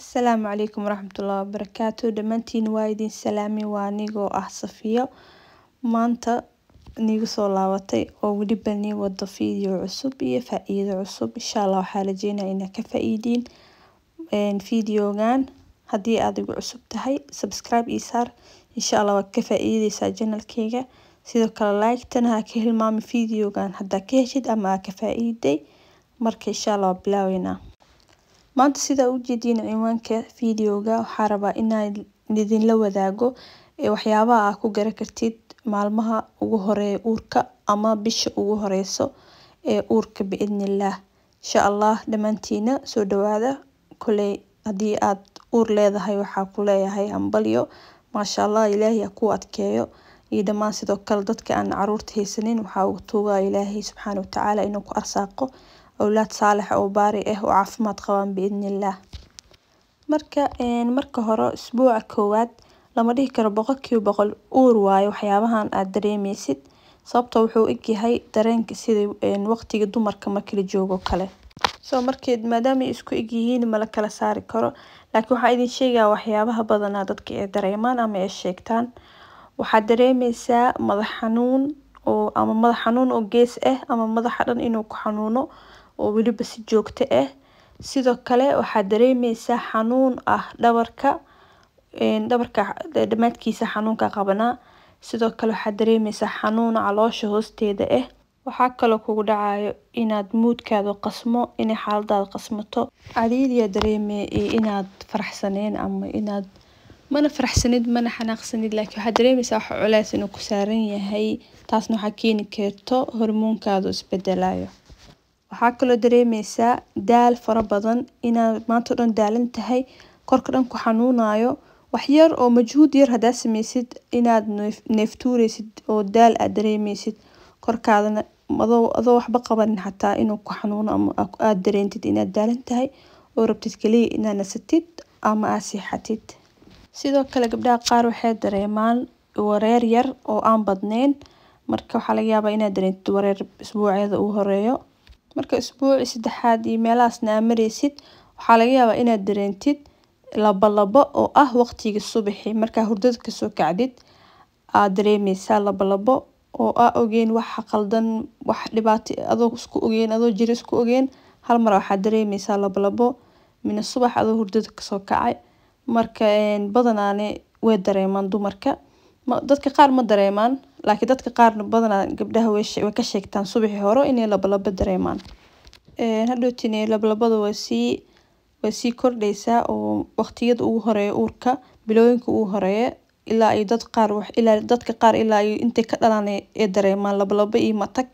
السلام عليكم ورحمة الله وبركاته. دمانتين وايدين سلامي وانيغو صفية maanta nigu soo laabatay oo waliba nii wado video cusub iyo faa'iido cusub. insha Allah waxaa rajeynayaa inaad ka faa'iidin videogan. haddii aad igu cusub tahay subscribe ii saar, insha Allah waad ka faa'iideysaa channelkayga. sidoo kale like tan ha ka hilmaami videogan haddaa ka heshid ama aad ka faa'iiday. marka insha Allah bilaawayna maanta sida u jeedin ciwaanka videoga waxaa rabaa inaan idinla wadaago waxyaabaha aad ku garan kartid maalmaha ugu horeeya uurka ama bisha ugu horeyso uurka biidnillah. insha Allah dhamaantiina soo dhawaada. kulay haddii aad uur leedahay waxaa ku leeyahay hambalyo, maasha Allah, ilaahay ku adkeeyo. iyo dhamaan sidoo kale dadka aan caruurta haysanin waxaa ugu tuugaa ilaahay subxaanahu wa ta'ala inuu ku arsaaqo awlaad saalix oo baari ah oo caafimaad qabaan biidnillah. marka hore isbuuca koowaad lama dhihi karo 100% uur waayo waxyaabahan aad dareemaysid, sababtoo wuxuu eg yahay dareenka sida waqtiga dumarka marka la joogo kale. markeed maadaama isku eg yihiin ma la kala saari karo, laakiin waxaa idin sheegaa waxyaabaha badanaa dadka ay dareemaan ama ay sheegtaan. waxaad dareemaysaa madax xanuun oo gees ah ama madaxa dhan inuu ku xanuuno oo waliba si joogto ah. sidoo kale waxaad dareemaysaa xanuun dhabarka dhamaadkiisa xanuunka qabanaa. sidoo kale waxaad dareemaysaa xanuun caloosha hoosteeda ah. waxaa kaloo kugu dhacayo inaad moodkaada qasmo, inay xaaladaada qasmato. cariiriya dareemay inaad faraxsaneen ama inaad mana faraxsanid mana xanaaqsanid, laakiin waxaad dareemaysaa wax culays inuu ku saaran yahay. taasna waxaa keeni karto hormoonkaada isbedelayo. waxaa kaloo dareemaysaa daal fara badan, inaad maanta dhan daalan tahay, korka dhan ku xanuunayo. wax yar oo majhuud yar haddaad samaysid inaad neeftuuraysid oo daal aad dareemaysid, korkaadana adoo waxba qabanin xataa inuu ku xanuuno ama aad dareentid inaad daalan tahay oo rabtid kaliya inaad nasatid ama aad seexatid. sidoo kale gabdhaha qaar waxay dareemaan wareer yar oo aan badnayn, marka waxaa laga yaabaa inaad dareentid wareer isbuuceeda ugu horeeyo. marka isbuuci saddexaad iyo meelahaasna aad maraysid waxaa laga yaabaa inaad dareentid labo oo waqtiga subaxi markaa hurdada kasoo kacdid aad dareemaysaa labo oo ogeyn wax qaldan, wax dhibaato adoo isku ogeyn, adoo jir isku ogeyn, hal mar waxaad dareemaysaa labo min subax adoo hurdada kasoo kacay. marka badanaane way dareemaan dumarka, dadka qaar ma dareemaan, laakiin dadka qaarna badanaa gabdhaha way ka sheegtaan subaxi hore inay labo dareemaan. hadhowtina labada way sii kordhaysaa oo waqtiyada ugu horeeya uurka, bilooyinka ugu horeeya ilaa ay dadka qaar ilaa ay intay ka dhalaan ay dareemaan labo iyo matag.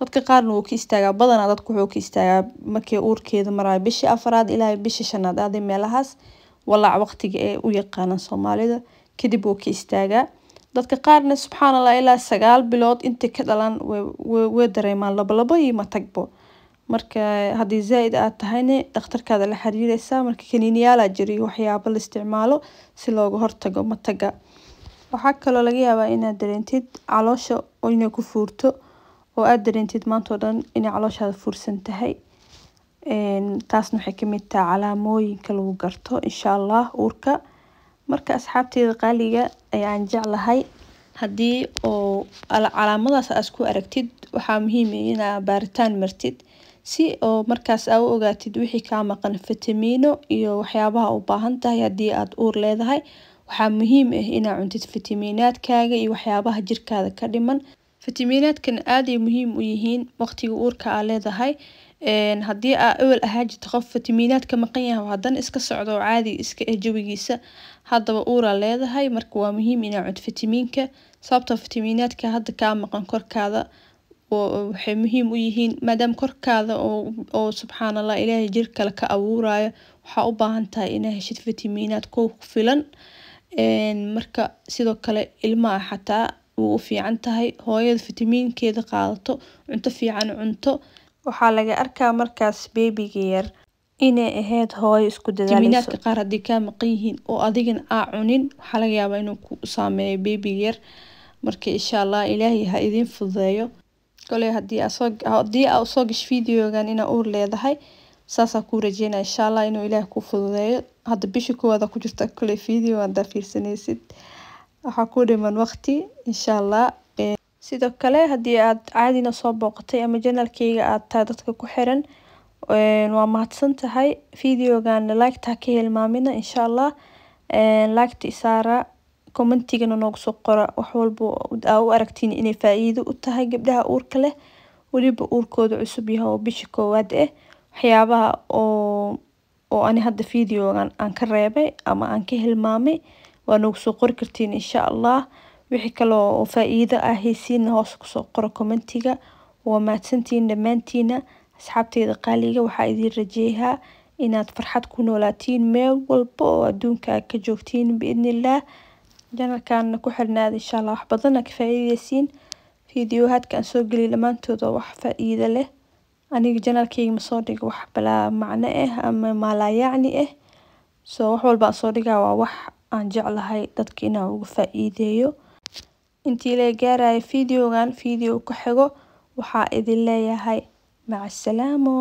dadka qaarna wuu ka istaagaa, badanaa dadku wuxuu ka istaagaa markay uurkeeda marayo bisha 4aad ilaa bisha 5aad aad meelahaas walaac waqtiga ay u yaqaanaan Soomaalida, kadib wuu ka istaagaa. dadka qaarna subxaanallah ilaa 9 bilood intay ka dhalaan way dareemaan labo iyo matagbo. marka haddii zaaid aad tahayna dhakhtarkaada la xiriiraysaa. marka kaniiniyaal jiro waxyaabo la isticmaalo si looga hortago mataga. waxaa kaloo laga yaabaa inaad dareentid caloosha inay ku fuurto oo aad dareentid maanta oo dhan inay calooshaada fuursan tahay. taasna waxay kamid tahay calaamooyinka lagu garto insha Allah uurka. marka asxaabteeda qaaliga ayaan jeclahay, haddii oo calaamadaas aad ku aragtid waxaa muhiim ah inaad baaritaan martid si oo markaas aad u ogaatid wixii ka maqan fitamiino iyo waxyaabaha u baahan tahay. haddii aad uur leedahay waxaa muhiim ah inaad cuntid fitamiinaadkaaga iyo waxyaabaha jirkaada ka dhiman. fitamiinaadkan aad ay muhiim u yihiin waqtiga uurka aad leedahay. haddii aad awal ahaan jirto qof fitamiinaad ka maqan yahay haddana iska socdo caadi iska jawigiisa, haddaba uur aad leedahay, marka waa muhiim inaad cunto fitamiinka, sababtoo fitamiinaadka hadda ka maqan korkaada waxay muhiim u yihiin maadaama korkaada oo subxaanallah ilaahay jir kale ka abuurayo. waxaa u baahan tahay inaad heshid fitamiinaad ku filan. marka sidoo kale ilmaha xataa wuu u fiican tahay hooyada fitamiinkeeda qaadato, cunto fiican cunto. waxaa laga arkaa markaas beebiga yar inay ahayd hooyo isku dadaalayso. fitamiinaadka qaar haddii ka maqan yihiin oo adigana aa cunin waxaa laga yaabaa inuu ku saameeyo beebiga yar. marka insha Allah ilaahay ha idin fududeeyo. koley haddii aad soo gasho videogan inaad uur leedahay saasa ku rajeynaa insha Allah inuu Ilaahay ku fududeeyo hadda bishii koowaad ku jirta kule video wada fiirsanaysid waxa ku dhiman waqti insha Allah sidoo kale hadii aad caadina soo booqatay ama channelkayga aad tahay dadka ku xiran waa mahadsantahay videogan like ta ka hilmaamina insha Allah like ti saara commentigana noogu soo qora wax walbo u aragtiin inay faa'iido u tahay gabdhaha uurka leh waliba uurkooda cusub yahay oo bishii koowaad waxyaabaha oo ani hadda videogan aan ka reebay ama aan ka hilmaamay waa noogu soo qori kartiin insha Allah wixii kale oo faa'iido ah haysiin hoos ku soo qoro commentiga waa mahadsantiin dhamaantiina asxaabteyda qaaliga waxa idin rajeeyaa inaad farxad ku noolaatiin meel walba oo adduunka ka joogtiin biidnillah channelkan ku xirnaad insha Allah wax badan ka faa'iideysiin videohadkan soo gali dhamaantooda wax faa'iido leh aniga channelkayga ma soo dhigo wax bala macna ama mala yacni soo wax walba soo dhigaa waa wax aan jeclahay dadka inaan uga faa'iideeyo intii la gaaray videogan video ku xigo waxa idin leeyahay maca salaamo